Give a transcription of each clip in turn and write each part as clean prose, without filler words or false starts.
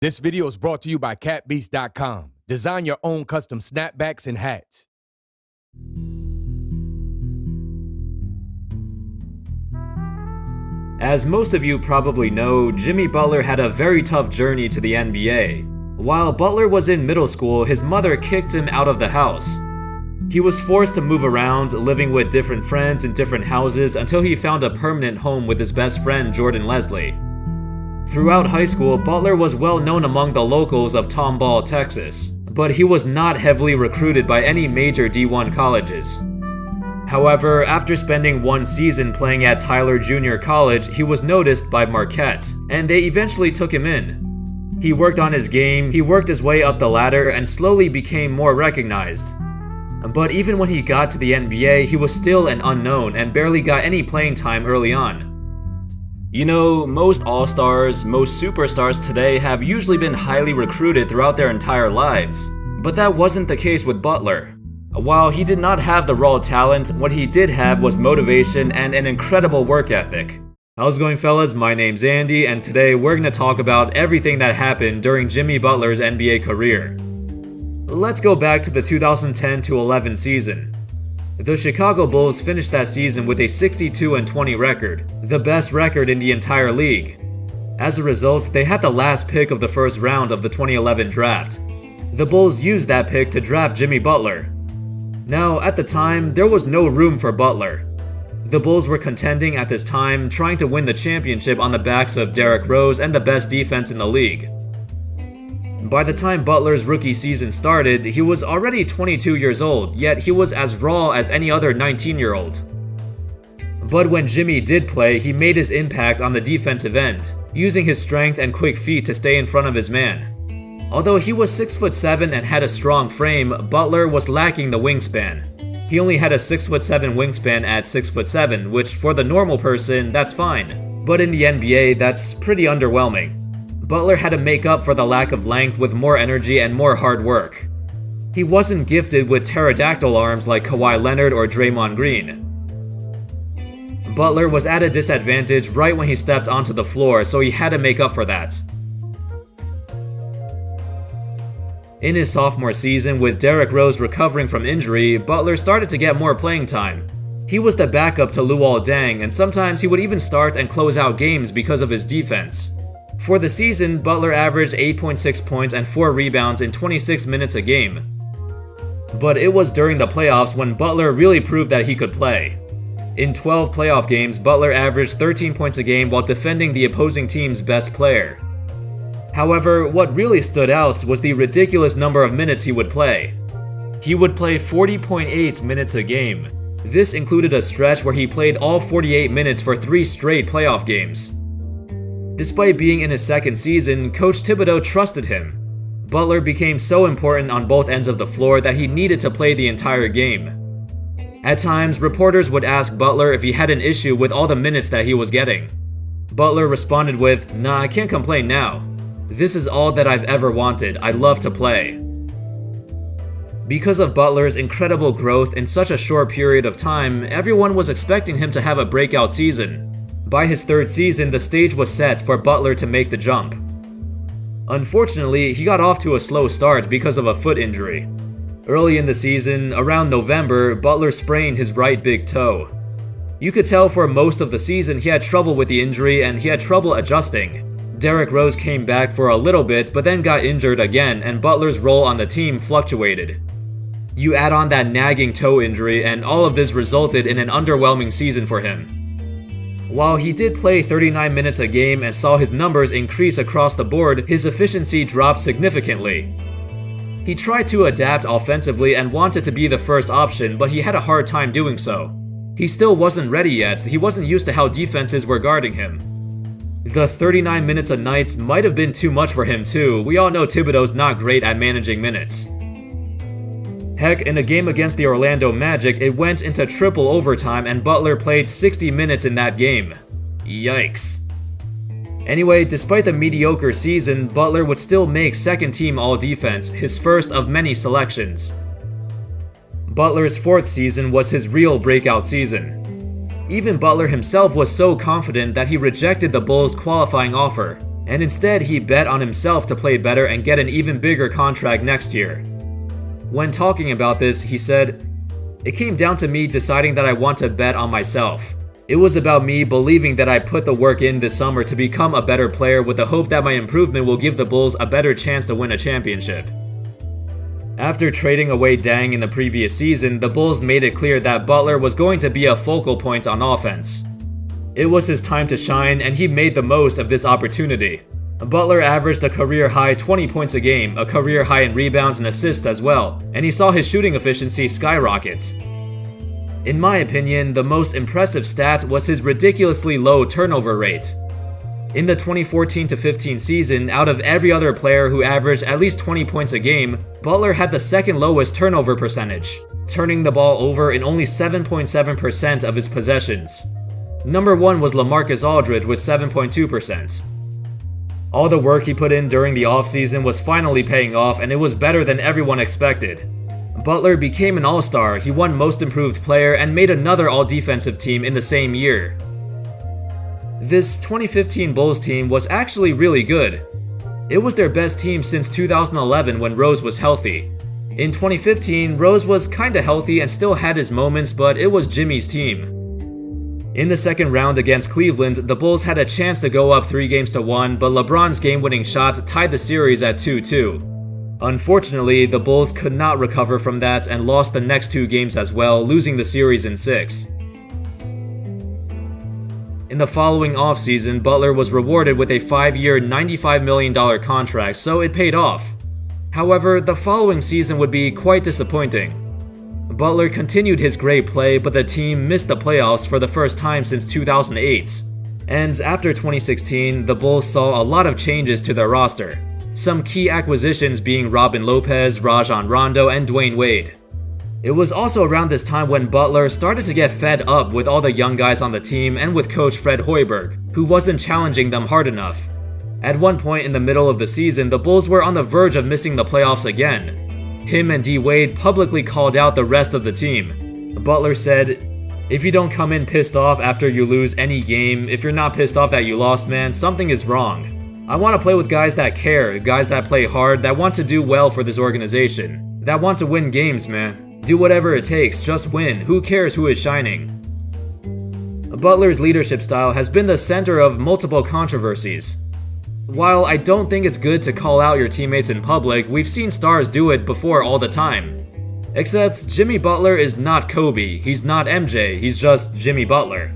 This video is brought to you by catbeast.com. Design your own custom snapbacks and hats. As most of you probably know, Jimmy Butler had a very tough journey to the NBA. While Butler was in middle school, his mother kicked him out of the house. He was forced to move around, living with different friends in different houses until he found a permanent home with his best friend Jordan Leslie. Throughout high school, Butler was well known among the locals of Tomball, Texas, but he was not heavily recruited by any major D1 colleges. However, after spending one season playing at Tyler Junior College, he was noticed by Marquette, and they eventually took him in. He worked on his game, he worked his way up the ladder, and slowly became more recognized. But even when he got to the NBA, he was still an unknown and barely got any playing time early on. You know, most all-stars, most superstars today have usually been highly recruited throughout their entire lives, but that wasn't the case with Butler. While he did not have the raw talent, what he did have was motivation and an incredible work ethic. How's it going, fellas? My name's Andy, and today we're going to talk about everything that happened during Jimmy Butler's NBA career. Let's go back to the 2010-11 season. The Chicago Bulls finished that season with a 62-20 record, the best record in the entire league. As a result, they had the last pick of the first round of the 2011 draft. The Bulls used that pick to draft Jimmy Butler. Now, at the time, there was no room for Butler. The Bulls were contending at this time, trying to win the championship on the backs of Derrick Rose and the best defense in the league. By the time Butler's rookie season started, he was already 22 years old, yet he was as raw as any other 19-year-old. But when Jimmy did play, he made his impact on the defensive end, using his strength and quick feet to stay in front of his man. Although he was 6'7" and had a strong frame, Butler was lacking the wingspan. He only had a 6'7" wingspan at 6'7", which for the normal person, that's fine. But in the NBA, that's pretty underwhelming. Butler had to make up for the lack of length with more energy and more hard work. He wasn't gifted with pterodactyl arms like Kawhi Leonard or Draymond Green. Butler was at a disadvantage right when he stepped onto the floor, so he had to make up for that. In his sophomore season, with Derrick Rose recovering from injury, Butler started to get more playing time. He was the backup to Luol Deng, and sometimes he would even start and close out games because of his defense. For the season, Butler averaged 8.6 points and 4 rebounds in 26 minutes a game. But it was during the playoffs when Butler really proved that he could play. In 12 playoff games, Butler averaged 13 points a game while defending the opposing team's best player. However, what really stood out was the ridiculous number of minutes he would play. He would play 40.8 minutes a game. This included a stretch where he played all 48 minutes for 3 straight playoff games. Despite being in his second season, Coach Thibodeau trusted him. Butler became so important on both ends of the floor that he needed to play the entire game. At times, reporters would ask Butler if he had an issue with all the minutes that he was getting. Butler responded with, "Nah, I can't complain now. This is all that I've ever wanted. I love to play." Because of Butler's incredible growth in such a short period of time, everyone was expecting him to have a breakout season. By his third season, the stage was set for Butler to make the jump. Unfortunately, he got off to a slow start because of a foot injury. Early in the season, around November, Butler sprained his right big toe. You could tell for most of the season he had trouble with the injury and he had trouble adjusting. Derrick Rose came back for a little bit but then got injured again, and Butler's role on the team fluctuated. You add on that nagging toe injury and all of this resulted in an underwhelming season for him. While he did play 39 minutes a game and saw his numbers increase across the board, his efficiency dropped significantly. He tried to adapt offensively and wanted to be the first option, but he had a hard time doing so. He still wasn't ready yet, he wasn't used to how defenses were guarding him. The 39 minutes a night might have been too much for him too. We all know Thibodeau's not great at managing minutes. Heck, in a game against the Orlando Magic, it went into triple overtime and Butler played 60 minutes in that game. Yikes. Anyway, despite the mediocre season, Butler would still make second-team All-Defense, his first of many selections. Butler's fourth season was his real breakout season. Even Butler himself was so confident that he rejected the Bulls' qualifying offer, and instead he bet on himself to play better and get an even bigger contract next year. When talking about this, he said, "It came down to me deciding that I want to bet on myself. It was about me believing that I put the work in this summer to become a better player with the hope that my improvement will give the Bulls a better chance to win a championship." After trading away Dang in the previous season, the Bulls made it clear that Butler was going to be a focal point on offense. It was his time to shine, and he made the most of this opportunity. Butler averaged a career-high 20 points a game, a career-high in rebounds and assists as well, and he saw his shooting efficiency skyrocket. In my opinion, the most impressive stat was his ridiculously low turnover rate. In the 2014-15 season, out of every other player who averaged at least 20 points a game, Butler had the second lowest turnover percentage, turning the ball over in only 7.7% of his possessions. Number 1 was LaMarcus Aldridge with 7.2%. All the work he put in during the offseason was finally paying off, and it was better than everyone expected. Butler became an all-star, he won Most Improved Player, and made another all-defensive team in the same year. This 2015 Bulls team was actually really good. It was their best team since 2011 when Rose was healthy. In 2015, Rose was kinda healthy and still had his moments, but it was Jimmy's team. In the second round against Cleveland, the Bulls had a chance to go up 3-1, but LeBron's game-winning shots tied the series at 2-2. Unfortunately, the Bulls could not recover from that and lost the next 2 games as well, losing the series in 6. In the following offseason, Butler was rewarded with a 5-year, $95 million contract, so it paid off. However, the following season would be quite disappointing. Butler continued his great play, but the team missed the playoffs for the first time since 2008. And after 2016, the Bulls saw a lot of changes to their roster. Some key acquisitions being Robin Lopez, Rajon Rondo, and Dwayne Wade. It was also around this time when Butler started to get fed up with all the young guys on the team and with coach Fred Hoiberg, who wasn't challenging them hard enough. At one point in the middle of the season, the Bulls were on the verge of missing the playoffs again. Him and D. Wade publicly called out the rest of the team. Butler said, "If you don't come in pissed off after you lose any game, if you're not pissed off that you lost, man, something is wrong. I want to play with guys that care, guys that play hard, that want to do well for this organization, that want to win games, man. Do whatever it takes, just win. Who cares who is shining?" Butler's leadership style has been the center of multiple controversies. While I don't think it's good to call out your teammates in public, we've seen stars do it before all the time. Except Jimmy Butler is not Kobe, he's not MJ, he's just Jimmy Butler.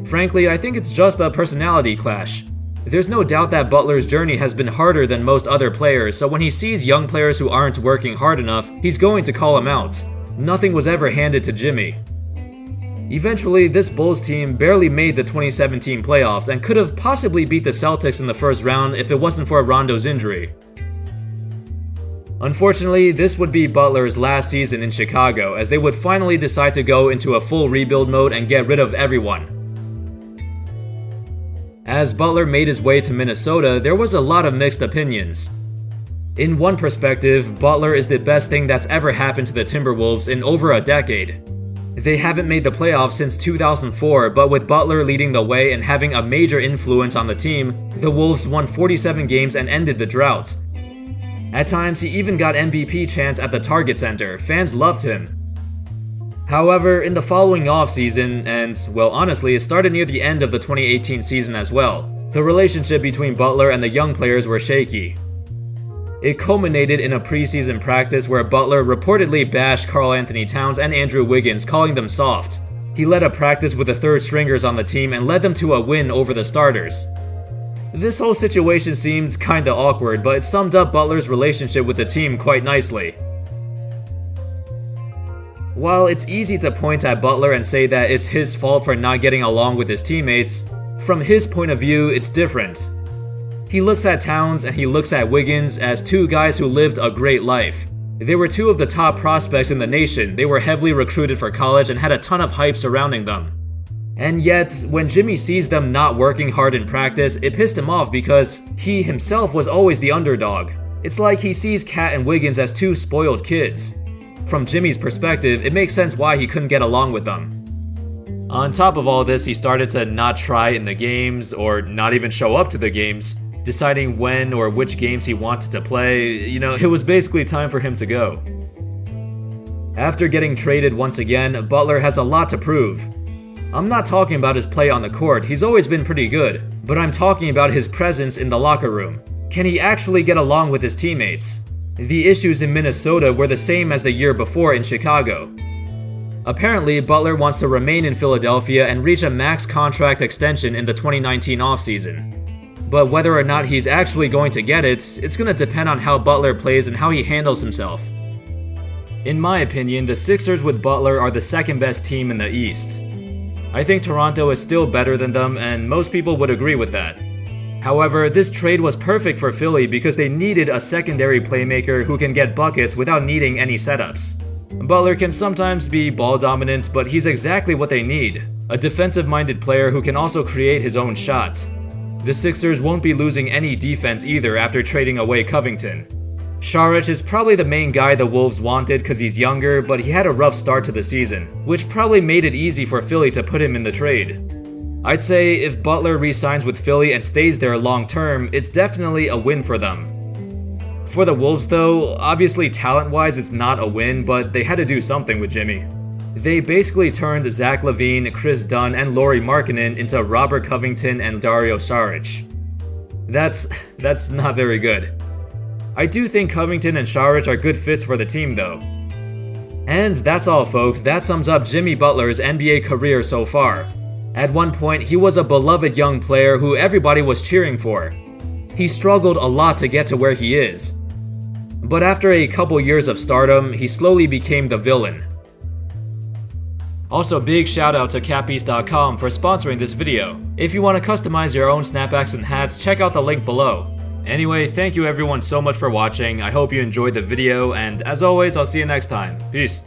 Frankly, I think it's just a personality clash. There's no doubt that Butler's journey has been harder than most other players, so when he sees young players who aren't working hard enough, he's going to call them out. Nothing was ever handed to Jimmy. Eventually, this Bulls team barely made the 2017 playoffs and could have possibly beat the Celtics in the first round if it wasn't for Rondo's injury. Unfortunately, this would be Butler's last season in Chicago, as they would finally decide to go into a full rebuild mode and get rid of everyone. As Butler made his way to Minnesota, there was a lot of mixed opinions. In one perspective, Butler is the best thing that's ever happened to the Timberwolves in over a decade. They haven't made the playoffs since 2004, but with Butler leading the way and having a major influence on the team, the Wolves won 47 games and ended the drought. At times, he even got MVP chants at the Target Center. Fans loved him. However, in the following offseason, and well, honestly, it started near the end of the 2018 season as well, the relationship between Butler and the young players were shaky. It culminated in a preseason practice where Butler reportedly bashed Karl Anthony Towns and Andrew Wiggins, calling them soft. He led a practice with the third stringers on the team and led them to a win over the starters. This whole situation seems kinda awkward, but it summed up Butler's relationship with the team quite nicely. While it's easy to point at Butler and say that it's his fault for not getting along with his teammates, from his point of view, it's different. He looks at Towns and he looks at Wiggins as two guys who lived a great life. They were two of the top prospects in the nation, they were heavily recruited for college and had a ton of hype surrounding them. And yet, when Jimmy sees them not working hard in practice, it pissed him off because he himself was always the underdog. It's like he sees Cat and Wiggins as two spoiled kids. From Jimmy's perspective, it makes sense why he couldn't get along with them. On top of all this, he started to not try in the games, or not even show up to the games. deciding when or which games he wanted to play. It was basically time for him to go. After getting traded once again, Butler has a lot to prove. I'm not talking about his play on the court, he's always been pretty good, but I'm talking about his presence in the locker room. Can he actually get along with his teammates? The issues in Minnesota were the same as the year before in Chicago. Apparently, Butler wants to remain in Philadelphia and reach a max contract extension in the 2019 offseason. But whether or not he's actually going to get it, it's going to depend on how Butler plays and how he handles himself. In my opinion, the Sixers with Butler are the second best team in the East. I think Toronto is still better than them, and most people would agree with that. However, this trade was perfect for Philly because they needed a secondary playmaker who can get buckets without needing any setups. Butler can sometimes be ball dominant, but he's exactly what they need. A defensive-minded player who can also create his own shots. The Sixers won't be losing any defense either after trading away Covington. Saric is probably the main guy the Wolves wanted because he's younger, but he had a rough start to the season, which probably made it easy for Philly to put him in the trade. I'd say if Butler re-signs with Philly and stays there long term, it's definitely a win for them. For the Wolves though, obviously talent-wise it's not a win, but they had to do something with Jimmy. They basically turned Zach LaVine, Chris Dunn, and Lauri Markkanen into Robert Covington and Dario Saric. That's not very good. I do think Covington and Saric are good fits for the team though. And that's all folks, that sums up Jimmy Butler's NBA career so far. At one point, he was a beloved young player who everybody was cheering for. He struggled a lot to get to where he is. But after a couple years of stardom, he slowly became the villain. Also, big shout out to capbeast.com for sponsoring this video. If you want to customize your own snapbacks and hats, check out the link below. Anyway, thank you everyone so much for watching. I hope you enjoyed the video, and as always, I'll see you next time. Peace.